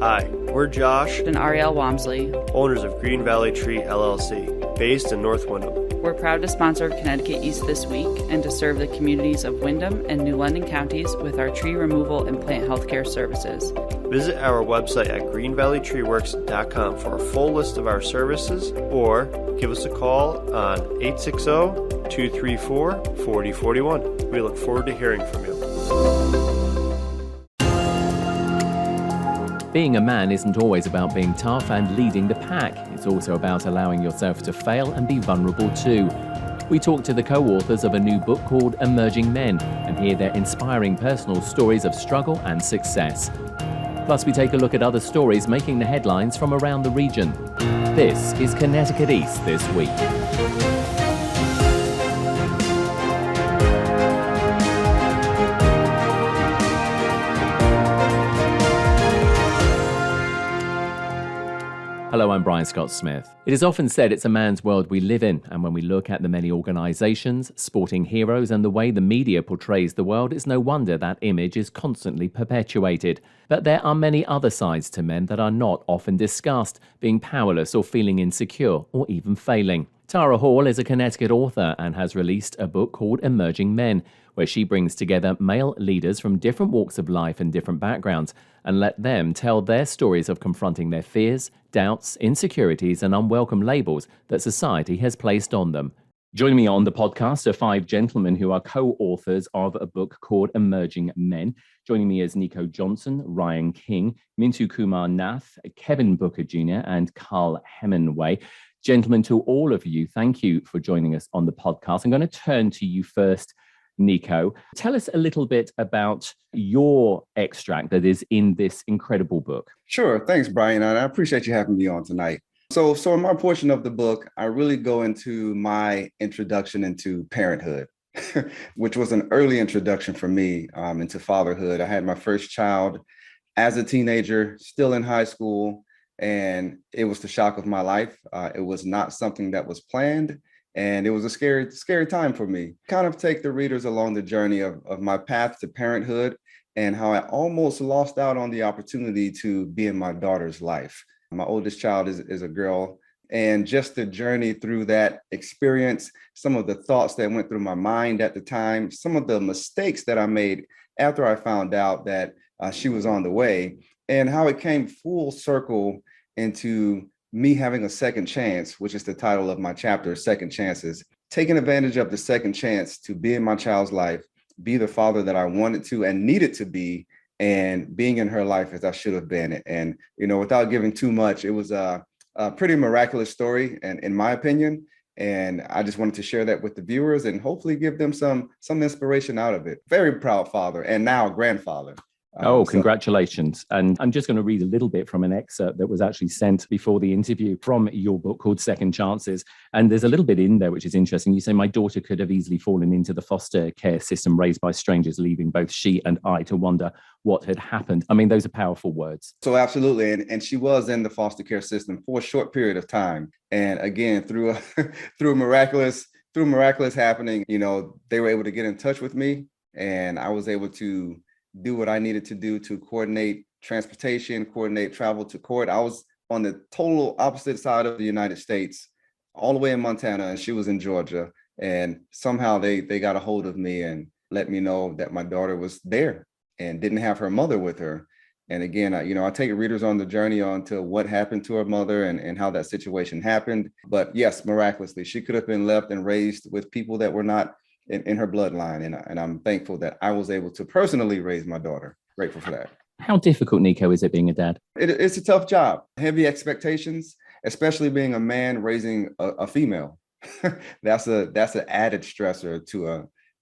Hi, we're Josh and Ariel Walmsley, owners of Green Valley Tree LLC, based in North Windham. We're proud to sponsor Connecticut East This Week and to serve the communities of Windham and New London counties with our tree removal and plant healthcare services. Visit our website at greenvalleytreeworks.com for a full list of our services, or give us a call on 860-234-4041. We look forward to hearing from you. Being a man isn't always about being tough and leading the pack. It's also about allowing yourself to fail and be vulnerable too. We talk to the co-authors of a new book called Emerging Men and hear their inspiring personal stories of struggle and success. Plus, we take a look at other stories making the headlines from around the region. This is Connecticut East This Week. Hello, I'm Brian Scott Smith. It is often said it's a man's world we live in, and when we look at the many organisations, sporting heroes, and the way the media portrays the world, it's no wonder that image is constantly perpetuated. But there are many other sides to men that are not often discussed, being powerless or feeling insecure or even failing. Tara Hall is a Connecticut author and has released a book called Emerging Men, where she brings together male leaders from different walks of life and different backgrounds and let them tell their stories of confronting their fears, doubts, insecurities, and unwelcome labels that society has placed on them. Joining me on the podcast are 5 gentlemen who are co-authors of a book called Emerging Men. Joining me is Nico Johnson, Ryan King, Minsu Kumar Nath, Kevin Booker Jr., and Carl Hemingway. Gentlemen, to all of you, thank you for joining us on the podcast. I'm going to turn to you first, Nico. Tell us a little bit about your extract that is in this incredible book. Sure. Thanks, Brian. I appreciate you having me on tonight. So in my portion of the book, I really go into my introduction into parenthood, which was an early introduction for me into fatherhood. I had my first child as a teenager, still in high school, and it was the shock of my life. It was not something that was planned. And it was a scary time for me. Kind of take the readers along the journey of my path to parenthood and how I almost lost out on the opportunity to be in my daughter's life. My oldest child is a girl, and just the journey through that experience, some of the thoughts that went through my mind at the time, some of the mistakes that I made after I found out that she was on the way, and how it came full circle into me having a second chance, which is the title of my chapter, Second Chances, taking advantage of the second chance to be in my child's life, be the father that I wanted to and needed to be, and being in her life as I should have been. And, without giving too much, it was a pretty miraculous story, and in my opinion, and I just wanted to share that with the viewers and hopefully give them some inspiration out of it. Very proud father and now grandfather. Congratulations. And I'm just going to read a little bit from an excerpt that was actually sent before the interview from your book called Second Chances. And there's a little bit in there which is interesting. You say, my daughter could have easily fallen into the foster care system raised by strangers, leaving both she and I to wonder what had happened. I mean, those are powerful words. So absolutely. And she was in the foster care system for a short period of time. And again, through miraculous happening, they were able to get in touch with me, and I was able to do what I needed to do to coordinate transportation, coordinate travel to court. I was on the total opposite side of the United States, all the way in Montana, and she was in Georgia. And somehow they got a hold of me and let me know that my daughter was there and didn't have her mother with her. And again, I take readers on the journey on to what happened to her mother and how that situation happened. But yes, miraculously, she could have been left and raised with people that were not in her bloodline. And I'm thankful that I was able to personally raise my daughter. Grateful for that. How difficult, Nico, is it being a dad? It's a tough job. Heavy expectations, especially being a man raising a female. That's an added stressor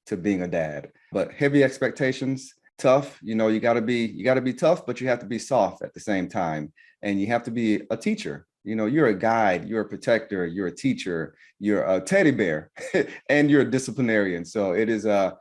to being a dad. But heavy expectations, tough. You got to be tough, but you have to be soft at the same time. And you have to be a teacher. You're a guide, you're a protector, you're a teacher, you're a teddy bear, and you're a disciplinarian. So it is a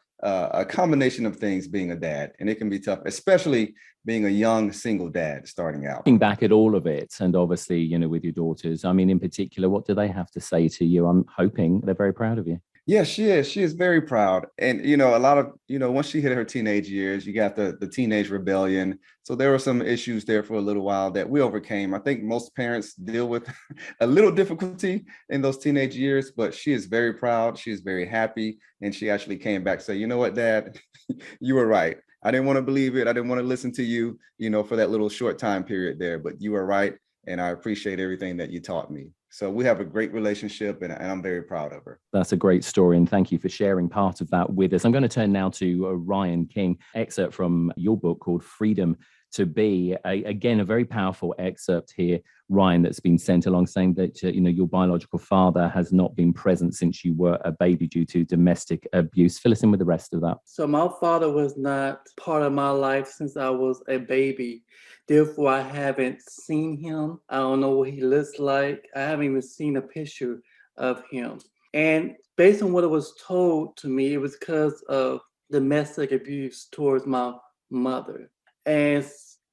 combination of things being a dad, and it can be tough, especially being a young single dad starting out. Looking back at all of it, and obviously, with your daughters, I mean, in particular, what do they have to say to you? I'm hoping they're very proud of you. Yeah, she is. She is very proud. And, a lot of, once she hit her teenage years, you got the teenage rebellion. So there were some issues there for a little while that we overcame. I think most parents deal with a little difficulty in those teenage years, but she is very proud. She is very happy. And she actually came back to say, you know what, Dad, you were right. I didn't want to believe it. I didn't want to listen to you, for that little short time period there, but you were right. And I appreciate everything that you taught me. So we have a great relationship, and I'm very proud of her. That's a great story, and thank you for sharing part of that with us. I'm going to turn now to Ryan King, excerpt from your book called Freedom to Be. Again, a very powerful excerpt here, Ryan, that's been sent along saying that, your biological father has not been present since you were a baby due to domestic abuse. Fill us in with the rest of that. So my father was not part of my life since I was a baby. Therefore, I haven't seen him. I don't know what he looks like. I haven't even seen a picture of him. And based on what was told to me, it was because of domestic abuse towards my mother. And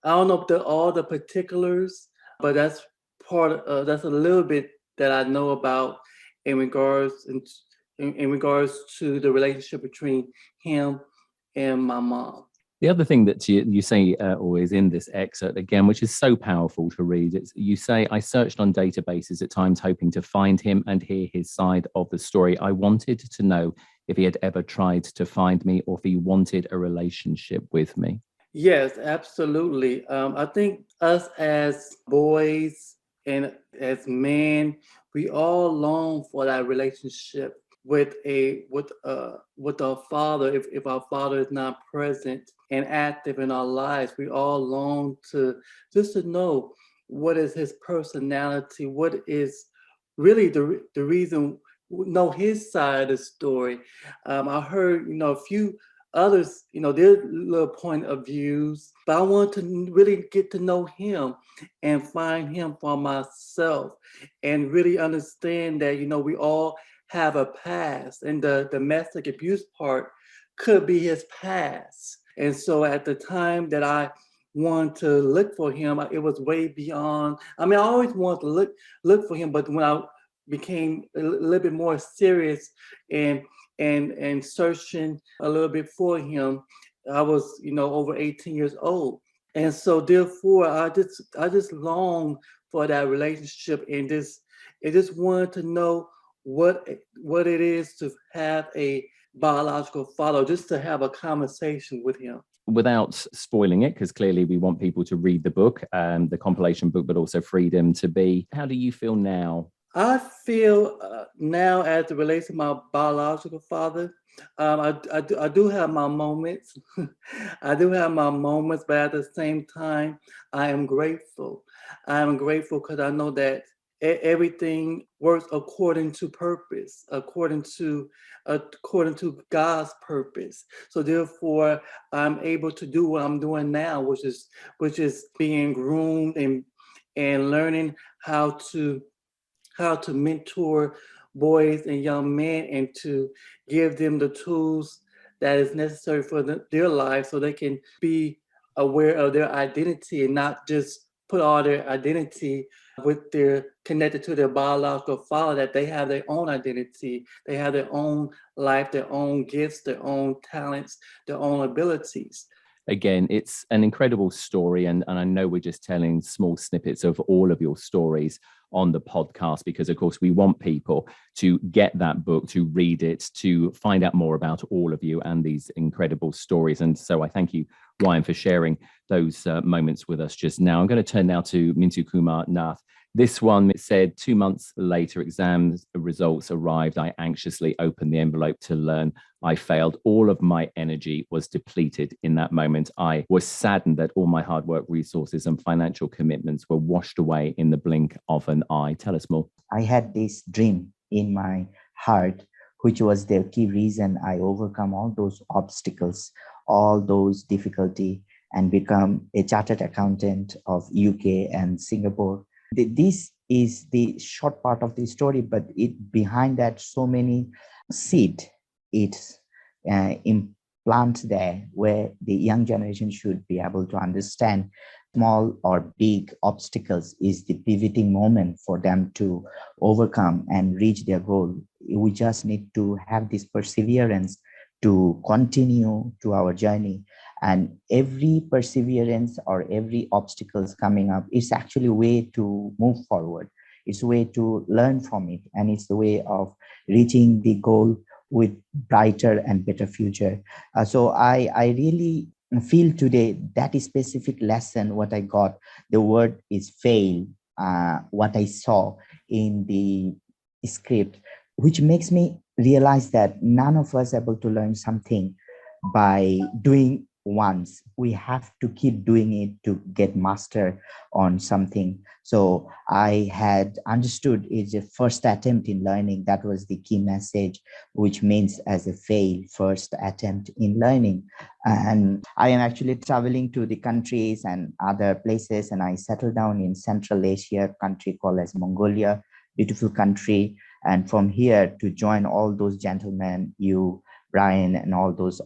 I don't know all the particulars, but that's that's a little bit that I know about in regards to the relationship between him and my mom. The other thing that you say always in this excerpt, again, which is so powerful to read, you say, I searched on databases at times hoping to find him and hear his side of the story. I wanted to know if he had ever tried to find me or if he wanted a relationship with me. Yes, absolutely. I think us as boys and as men, we all long for that relationship with our father. If our father is not present and active in our lives, we all long to know what is his personality, what is really the reason, know his side of the story. I heard a few others, their little point of views, but I want to really get to know him and find him for myself and really understand that, we all have a past, and the domestic abuse part could be his past. And so at the time that I want to look for him, it was way beyond. I mean, I always wanted to look for him, but when I became a little bit more serious and searching a little bit for him, I was, over 18 years old. And so therefore I just long for that relationship and just wanted to know what it is to have a biological father, just to have a conversation with him. Without spoiling it, because clearly we want people to read the book, the compilation book, but also Freedom to Be. How do you feel now? I feel now, as it relates to my biological father, I do have my moments. I do have my moments, but at the same time, I am grateful. I am grateful because I know that everything works according to purpose, according to God's purpose. So therefore, I'm able to do what I'm doing now, which is being groomed and learning how to mentor boys and young men and to give them the tools that is necessary for their lives so they can be aware of their identity and not just put all their identity with their connected to their biological father, that they have their own identity, they have their own life, their own gifts, their own talents, their own abilities. Again, it's an incredible story, and I know we're just telling small snippets of all of your stories on the podcast because, of course, we want people to get that book, to read it, to find out more about all of you and these incredible stories. And so I thank you, Ryan, for sharing those moments with us just now. I'm going to turn now to Minsu, Kumar, Nath. This one, it said, 2 months later, exams results arrived. I anxiously opened the envelope to learn I failed. All of my energy was depleted in that moment. I was saddened that all my hard work, resources, and financial commitments were washed away in the blink of an eye. Tell us more. I had this dream in my heart, which was the key reason I overcome all those obstacles, all those difficulty, and become a chartered accountant of UK and Singapore. This is the short part of the story, but behind that, so many seed it's implant there where the young generation should be able to understand Small or big obstacles is the pivoting moment for them to overcome and reach their goal. We just need to have this perseverance to continue to our journey. And every perseverance or every obstacles coming up is actually a way to move forward. It's a way to learn from it. And it's the way of reaching the goal with brighter and better future. So I really feel today that is specific lesson what I got. The word is fail. What I saw in the script, which makes me realize that none of us able to learn something by doing once. We have to keep doing it to get master on something. So I had understood it's a first attempt in learning. That was the key message, which means as a fail, first attempt in learning. And I am actually traveling to the countries and other places, and I settled down in Central Asia, country called as Mongolia, beautiful country. And from here to join all those gentlemen, you, Brian, and all those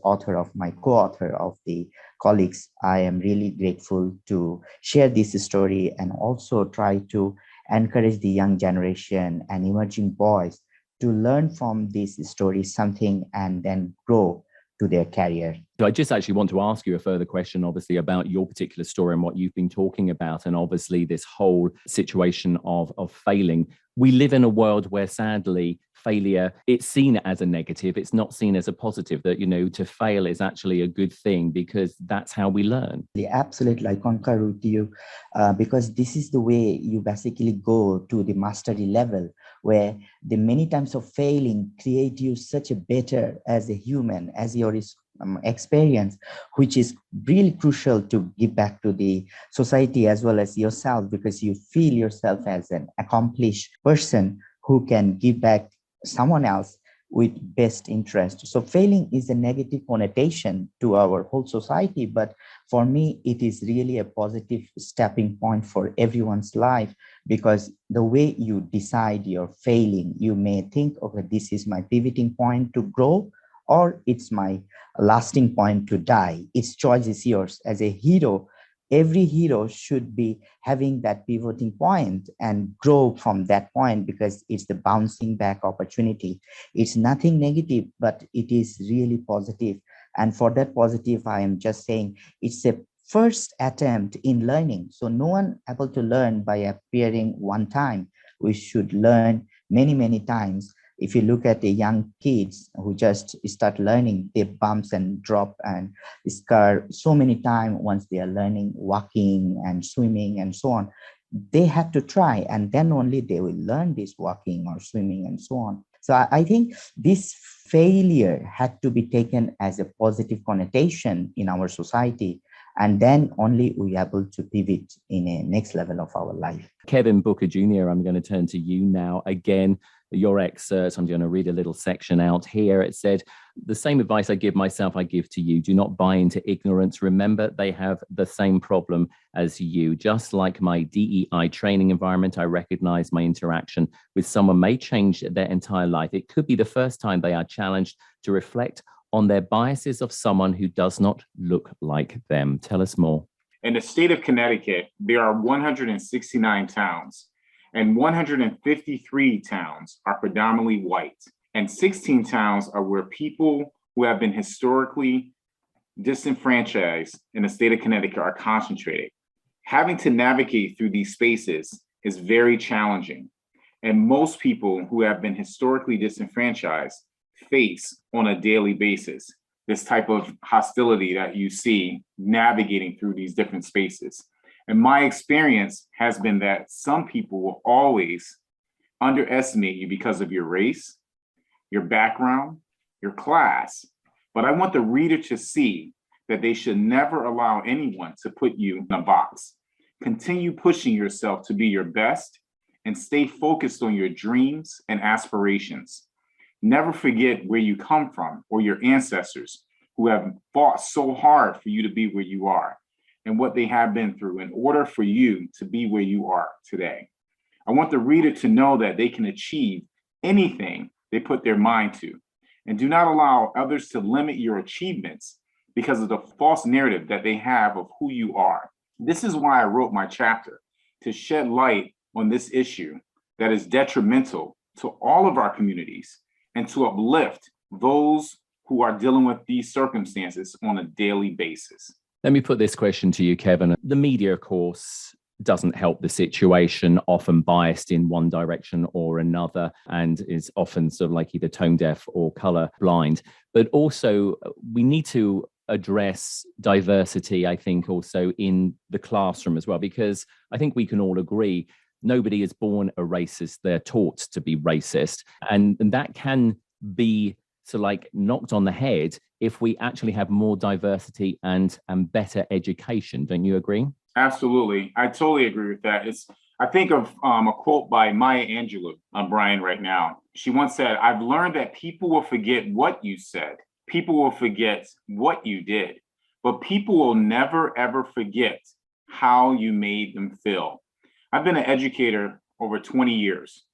my co-author of the colleagues, I am really grateful to share this story and also try to encourage the young generation and emerging boys to learn from this story something and then grow to their career. So I just actually want to ask you a further question, obviously, about your particular story and what you've been talking about, and obviously this whole situation of failing. We live in a world where, sadly, failure, it's seen as a negative. It's not seen as a positive, that, to fail is actually a good thing because that's how we learn. Absolutely, I concur with you because this is the way you basically go to the mastery level, where the many times of failing create you such a better as a human, as your experience, which is really crucial to give back to the society as well as yourself, because you feel yourself as an accomplished person who can give back someone else with best interest. So failing is a negative connotation to our whole society, but for me, it is really a positive stepping point for everyone's life, because the way you decide you're failing, you may think, okay, this is my pivoting point to grow, or it's my lasting point to die. Its choice is yours. As a hero, every hero should be having that pivoting point and grow from that point, because it's the bouncing back opportunity. It's nothing negative, but it is really positive. And for that positive, I am just saying it's a first attempt in learning. So no one able to learn by appearing one time. We should learn many, many times. If you look at the young kids who just start learning, they bumps and drop and scar so many times once they are learning walking and swimming and so on. They have to try, and then only they will learn this walking or swimming and so on. So I think this failure had to be taken as a positive connotation in our society, and then only we are able to pivot in a next level of our life. Kevin Booker Jr., I'm going to turn to you now again. Your excerpt, I'm going to read a little section out here. It said, the same advice I give myself, I give to you. Do not buy into ignorance. Remember, they have the same problem as you. Just like my DEI training environment, I recognize my interaction with someone may change their entire life. It could be the first time they are challenged to reflect on their biases of someone who does not look like them. Tell us more. In the state of Connecticut, there are 169 towns, and 153 towns are predominantly white, and 16 towns are where people who have been historically disenfranchised in the state of Connecticut are concentrated. Having to navigate through these spaces is very challenging, and most people who have been historically disenfranchised face on a daily basis this type of hostility that you see navigating through these different spaces. And my experience has been that some people will always underestimate you because of your race, your background, your class. But I want the reader to see that they should never allow anyone to put you in a box. Continue pushing yourself to be your best and stay focused on your dreams and aspirations. Never forget where you come from or your ancestors who have fought so hard for you to be where you are and what they have been through in order for you to be where you are today. I want the reader to know that they can achieve anything they put their mind to, and do not allow others to limit your achievements because of the false narrative that they have of who you are. This is why I wrote my chapter, to shed light on this issue that is detrimental to all of our communities and to uplift those who are dealing with these circumstances on a daily basis. Let me put this question to you, Kevin. The media, of course, doesn't help the situation, often biased in one direction or another, and is often sort of like either tone deaf or color blind. But also, we need to address diversity, I think, also in the classroom as well, because I think we can all agree nobody is born a racist. They're taught to be racist. And that can be sort of like knocked on the head if we actually have more diversity and better education. Don't you agree? Absolutely. I totally agree with that. I think of a quote by Maya Angelou, Brian, right now. She once said, "I've learned that people will forget what you said. People will forget what you did, but people will never, ever forget how you made them feel." I've been an educator over 20 years,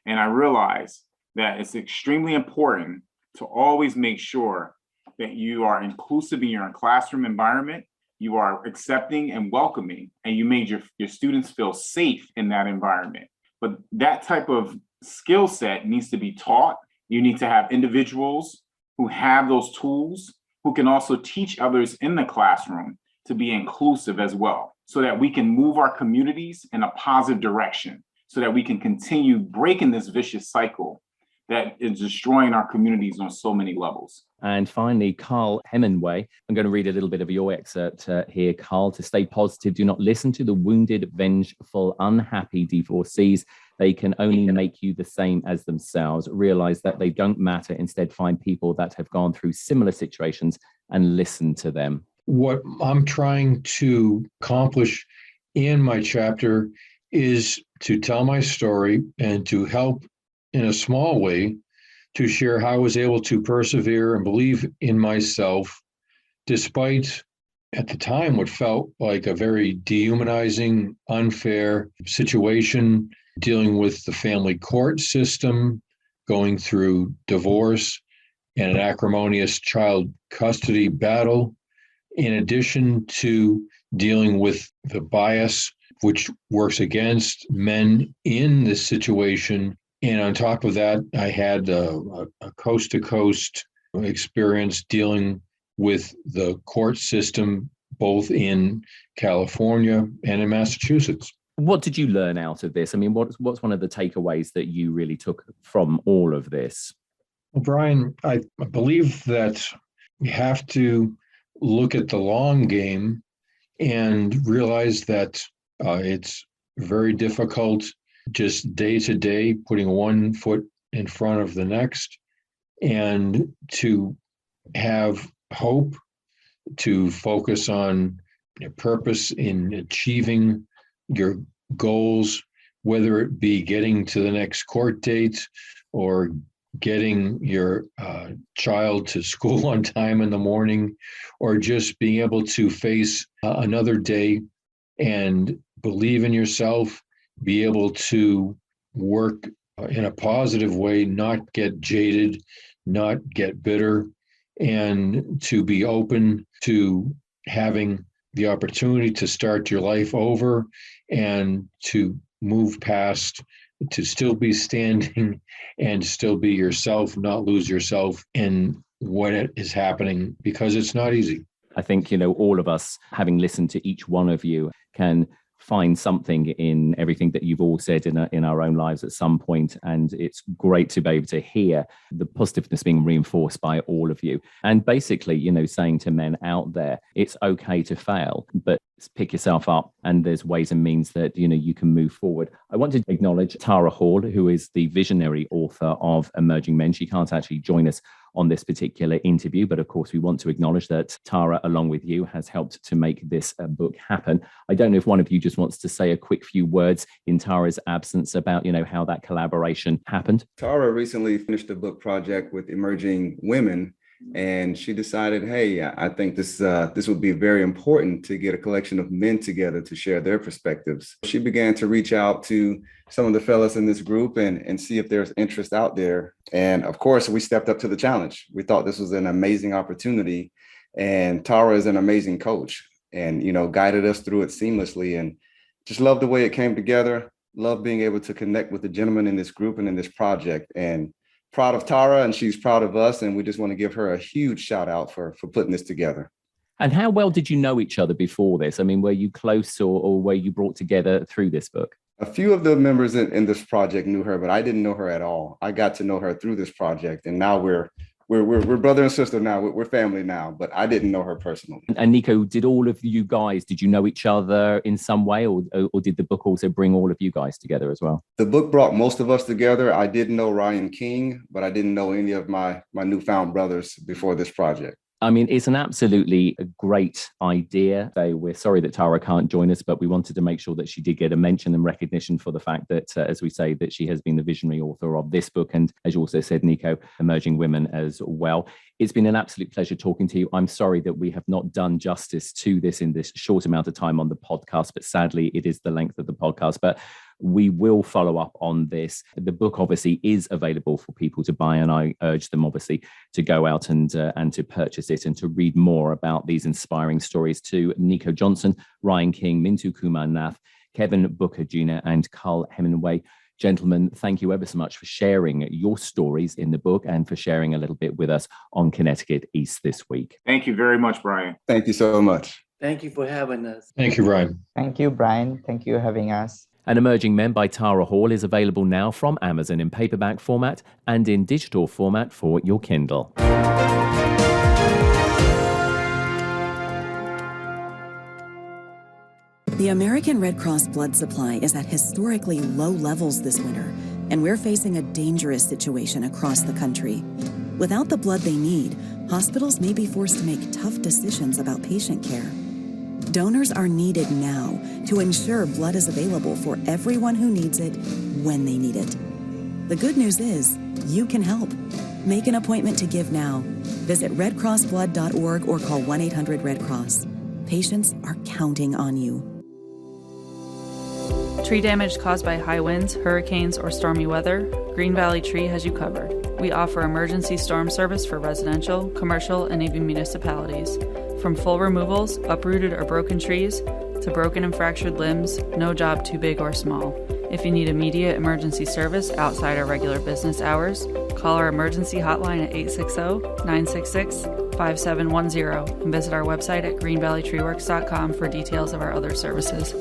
and I realize that it's extremely important to always make sure that you are inclusive in your classroom environment, you are accepting and welcoming, and you made your students feel safe in that environment. But that type of skill set needs to be taught. You need to have individuals who have those tools, who can also teach others in the classroom to be inclusive as well, so that we can move our communities in a positive direction, so that we can continue breaking this vicious cycle that is destroying our communities on so many levels. And finally, Carl Hemingway. I'm going to read a little bit of your excerpt here, Carl. "To stay positive, do not listen to the wounded, vengeful, unhappy divorcees. They can only make you the same as themselves. Realize that they don't matter. Instead, find people that have gone through similar situations and listen to them." What I'm trying to accomplish in my chapter is to tell my story and to help in a small way to share how I was able to persevere and believe in myself, despite at the time what felt like a very dehumanizing, unfair situation, dealing with the family court system, going through divorce and an acrimonious child custody battle, in addition to dealing with the bias which works against men in this situation. And on top of that, I had a coast-to-coast experience dealing with the court system, both in California and in Massachusetts. What did you learn out of this? I mean, what's one of the takeaways that you really took from all of this? Well, Brian, I believe that you have to look at the long game and realize that it's very difficult just day to day, putting one foot in front of the next, and to have hope, to focus on purpose in achieving your goals, whether it be getting to the next court date or getting your child to school on time in the morning, or just being able to face another day and believe in yourself, be able to work in a positive way, not get jaded, not get bitter, and to be open to having the opportunity to start your life over and to move past, to still be standing and still be yourself, not lose yourself in what is happening, because it's not easy. I think, all of us, having listened to each one of you, can find something in everything that you've all said in our own lives at some point. And it's great to be able to hear the positiveness being reinforced by all of you. And basically, saying to men out there, it's okay to fail, but pick yourself up, and there's ways and means that, you can move forward. I want to acknowledge Tara Hall, who is the visionary author of Emerging Men. She can't actually join us on this particular interview, but of course we want to acknowledge that Tara, along with you, has helped to make this book happen. I don't know if one of you just wants to say a quick few words in Tara's absence about, how that collaboration happened. Tara recently finished a book project with Emerging Women, and she decided, hey, I think this would be very important to get a collection of men together to share their perspectives. She began to reach out to some of the fellas in this group and see if there's interest out there. And of course, we stepped up to the challenge. We thought this was an amazing opportunity. And Tara is an amazing coach. and, guided us through it seamlessly, and just love the way it came together. Love being able to connect with the gentlemen in this group and in this project, and proud of Tara, and she's proud of us. And we just want to give her a huge shout out for putting this together. And how well did you know each other before this? I mean, were you close or were you brought together through this book? A few of the members in this project knew her, but I didn't know her at all. I got to know her through this project, and now we're brother and sister now. We're family now, but I didn't know her personally. And Nico, did you know each other in some way, or did the book also bring all of you guys together as well? The book brought most of us together. I didn't know Ryan King, but I didn't know any of my newfound brothers before this project. I mean, it's an absolutely great idea. So we're sorry that Tara can't join us, but we wanted to make sure that she did get a mention and recognition for the fact that, as we say, that she has been the visionary author of this book. And as you also said, Nico, Emerging Women as well. It's been an absolute pleasure talking to you. I'm sorry that we have not done justice to this in this short amount of time on the podcast, but sadly, it is the length of the podcast. But we will follow up on this. The book obviously is available for people to buy, and I urge them obviously to go out and to purchase it and to read more about these inspiring stories to Nico Johnson, Ryan King, Minsu Kumar, Nath, Kevin Booker Jr. and Carl Hemingway. Gentlemen, thank you ever so much for sharing your stories in the book and for sharing a little bit with us on Connecticut East this week. Thank you very much, Brian. Thank you so much. Thank you for having us. Thank you, Brian. Thank you, Brian. Thank you for having us. And Emerging Men by Tara Hall is available now from Amazon in paperback format and in digital format for your Kindle. The American Red Cross blood supply is at historically low levels this winter, and we're facing a dangerous situation across the country. Without the blood they need, hospitals may be forced to make tough decisions about patient care. Donors are needed now to ensure blood is available for everyone who needs it when they need it. The good news is, you can help. Make an appointment to give now. Visit redcrossblood.org or call 1-800-RED-CROSS. Patients are counting on you. Tree damage caused by high winds, hurricanes, or stormy weather? Green Valley Tree has you covered. We offer emergency storm service for residential, commercial, and even municipalities. From full removals, uprooted or broken trees, to broken and fractured limbs, no job too big or small. If you need immediate emergency service outside our regular business hours, call our emergency hotline at 860-966-5710 and visit our website at greenvalleytreeworks.com for details of our other services.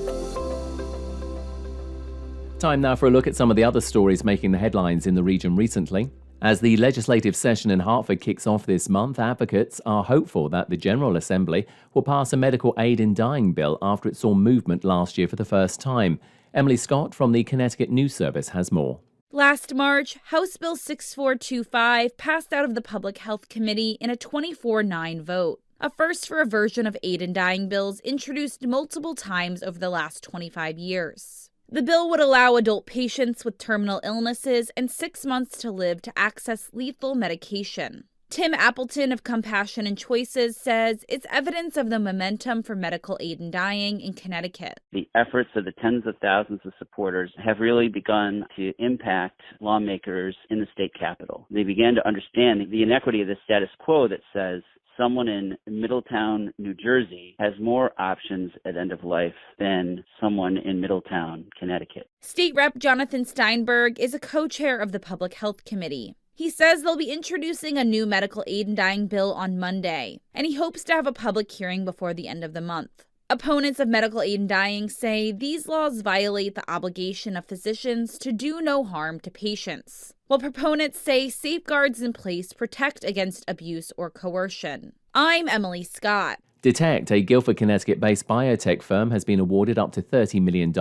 Time now for a look at some of the other stories making the headlines in the region recently. As the legislative session in Hartford kicks off this month, advocates are hopeful that the General Assembly will pass a medical aid in dying bill after it saw movement last year for the first time. Emily Scott from the Connecticut News Service has more. Last March, House Bill 6425 passed out of the Public Health Committee in a 24-9 vote. A first for a version of aid in dying bills introduced multiple times over the last 25 years. The bill would allow adult patients with terminal illnesses and 6 months to live to access lethal medication. Tim Appleton of Compassion and Choices says it's evidence of the momentum for medical aid in dying in Connecticut. The efforts of the tens of thousands of supporters have really begun to impact lawmakers in the state capitol. They began to understand the inequity of the status quo that says someone in Middletown, New Jersey, has more options at end of life than someone in Middletown, Connecticut. State Rep Jonathan Steinberg is a co-chair of the Public Health Committee. He says they'll be introducing a new medical aid in dying bill on Monday, and he hopes to have a public hearing before the end of the month. Opponents of medical aid in dying say these laws violate the obligation of physicians to do no harm to patients, while proponents say safeguards in place protect against abuse or coercion. I'm Emily Scott. Detect, a Guilford, Connecticut-based biotech firm, has been awarded up to $30 million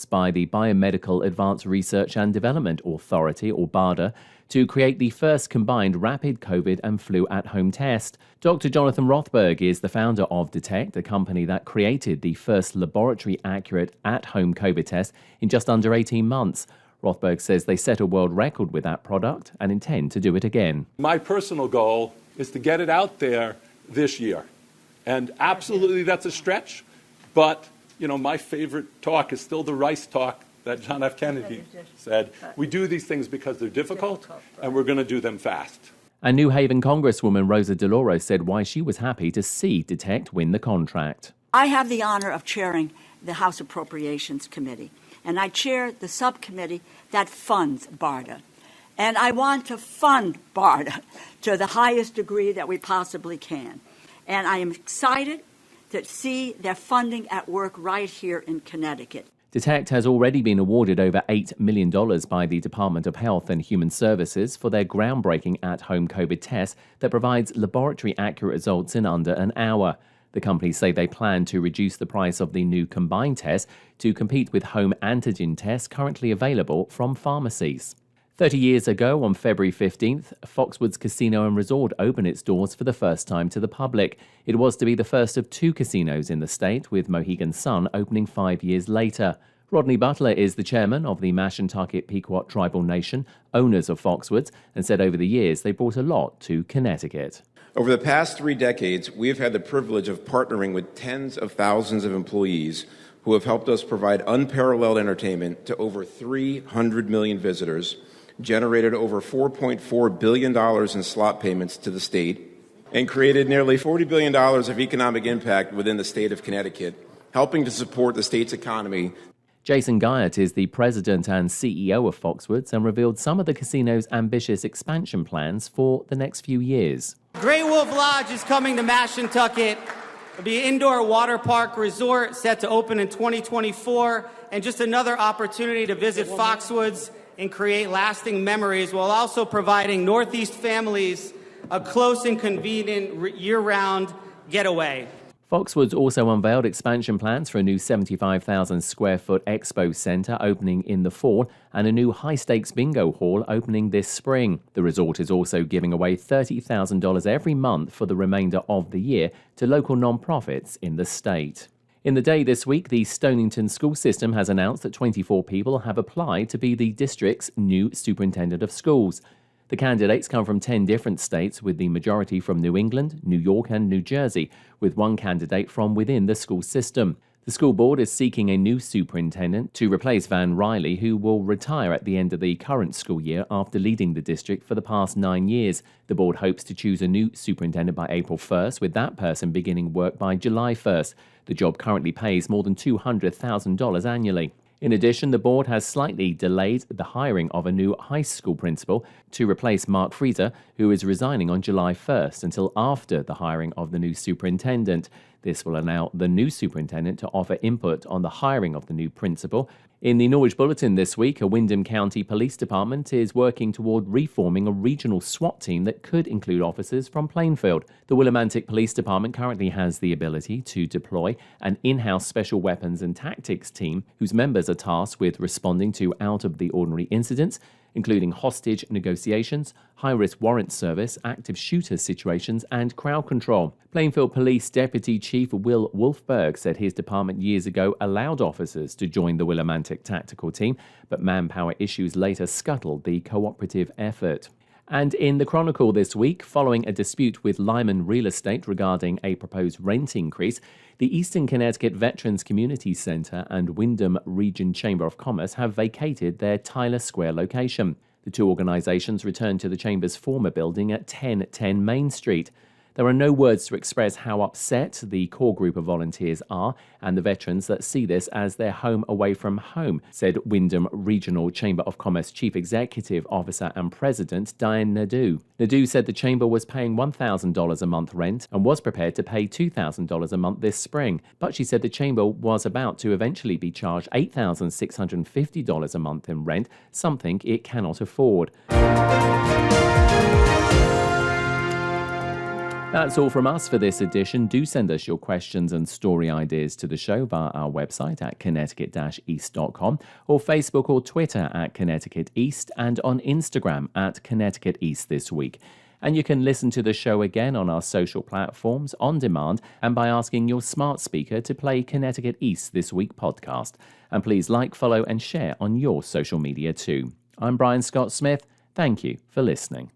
by the Biomedical Advanced Research and Development Authority, or BARDA, to create the first combined rapid COVID and flu at-home test. Dr. Jonathan Rothberg is the founder of Detect, a company that created the first laboratory-accurate at-home COVID test in just under 18 months. Rothberg says they set a world record with that product and intend to do it again. My personal goal is to get it out there this year. And absolutely that's a stretch, but my favorite talk is still the Rice talk that John F. Kennedy said. We do these things because they're difficult, and we're going to do them fast. And New Haven Congresswoman Rosa DeLauro said why she was happy to see Detect win the contract. I have the honor of chairing the House Appropriations Committee, and I chair the subcommittee that funds BARDA. And I want to fund BARDA to the highest degree that we possibly can. And I am excited to see their funding at work right here in Connecticut. Detect has already been awarded over $8 million by the Department of Health and Human Services for their groundbreaking at-home COVID test that provides laboratory-accurate results in under an hour. The companies say they plan to reduce the price of the new combined test to compete with home antigen tests currently available from pharmacies. 30 years ago, on February 15th, Foxwoods Casino and Resort opened its doors for the first time to the public. It was to be the first of 2 casinos in the state, with Mohegan Sun opening 5 years later. Rodney Butler is the chairman of the Mashantucket Pequot Tribal Nation, owners of Foxwoods, and said over the years they brought a lot to Connecticut. Over the past 3 decades, we have had the privilege of partnering with tens of thousands of employees who have helped us provide unparalleled entertainment to over 300 million visitors, generated over $4.4 billion in slot payments to the state, and created nearly $40 billion of economic impact within the state of Connecticut, helping to support the state's economy. Jason Guyat is the president and CEO of Foxwoods and revealed some of the casino's ambitious expansion plans for the next few years. Great Wolf Lodge is coming to Mashantucket. It'll be an indoor water park resort set to open in 2024, and just another opportunity to visit Foxwoods and create lasting memories, while also providing Northeast families a close and convenient year-round getaway. Foxwoods also unveiled expansion plans for a new 75,000 square foot expo centre opening in the fall and a new high-stakes bingo hall opening this spring. The resort is also giving away $30,000 every month for the remainder of the year to local non-profits in the state. In the day this week, the Stonington school system has announced that 24 people have applied to be the district's new superintendent of schools. The candidates come from 10 different states, with the majority from New England, New York and New Jersey, with one candidate from within the school system. The school board is seeking a new superintendent to replace Van Riley, who will retire at the end of the current school year after leading the district for the past 9 years. The board hopes to choose a new superintendent by April 1st, with that person beginning work by July 1st. The job currently pays more than $200,000 annually. In addition, the board has slightly delayed the hiring of a new high school principal to replace Mark Frieser, who is resigning on July 1st, until after the hiring of the new superintendent. This will allow the new superintendent to offer input on the hiring of the new principal. In the Norwich Bulletin this week, a Windham County Police Department is working toward reforming a regional SWAT team that could include officers from Plainfield. The Willimantic Police Department currently has the ability to deploy an in-house special weapons and tactics team whose members are tasked with responding to out-of-the-ordinary incidents, including hostage negotiations, high-risk warrant service, active shooter situations, and crowd control. Plainfield Police Deputy Chief Will Wolfberg said his department years ago allowed officers to join the Willimantic tactical team, but manpower issues later scuttled the cooperative effort. And in the Chronicle this week, following a dispute with Lyman Real Estate regarding a proposed rent increase, the Eastern Connecticut Veterans Community Center and Windham Region Chamber of Commerce have vacated their Tyler Square location. The two organizations returned to the Chamber's former building at 1010 Main Street. There are no words to express how upset the core group of volunteers are and the veterans that see this as their home away from home, said Windham Regional Chamber of Commerce Chief Executive Officer and President Diane Nadeau. Nadeau said the Chamber was paying $1,000 a month rent and was prepared to pay $2,000 a month this spring, but she said the Chamber was about to eventually be charged $8,650 a month in rent, something it cannot afford. That's all from us for this edition. Do send us your questions and story ideas to the show via our website at connecticut-east.com or Facebook or Twitter at Connecticut East and on Instagram at Connecticut East this week. And you can listen to the show again on our social platforms on demand and by asking your smart speaker to play Connecticut East This Week podcast. And please like, follow and share on your social media too. I'm Brian Scott Smith. Thank you for listening.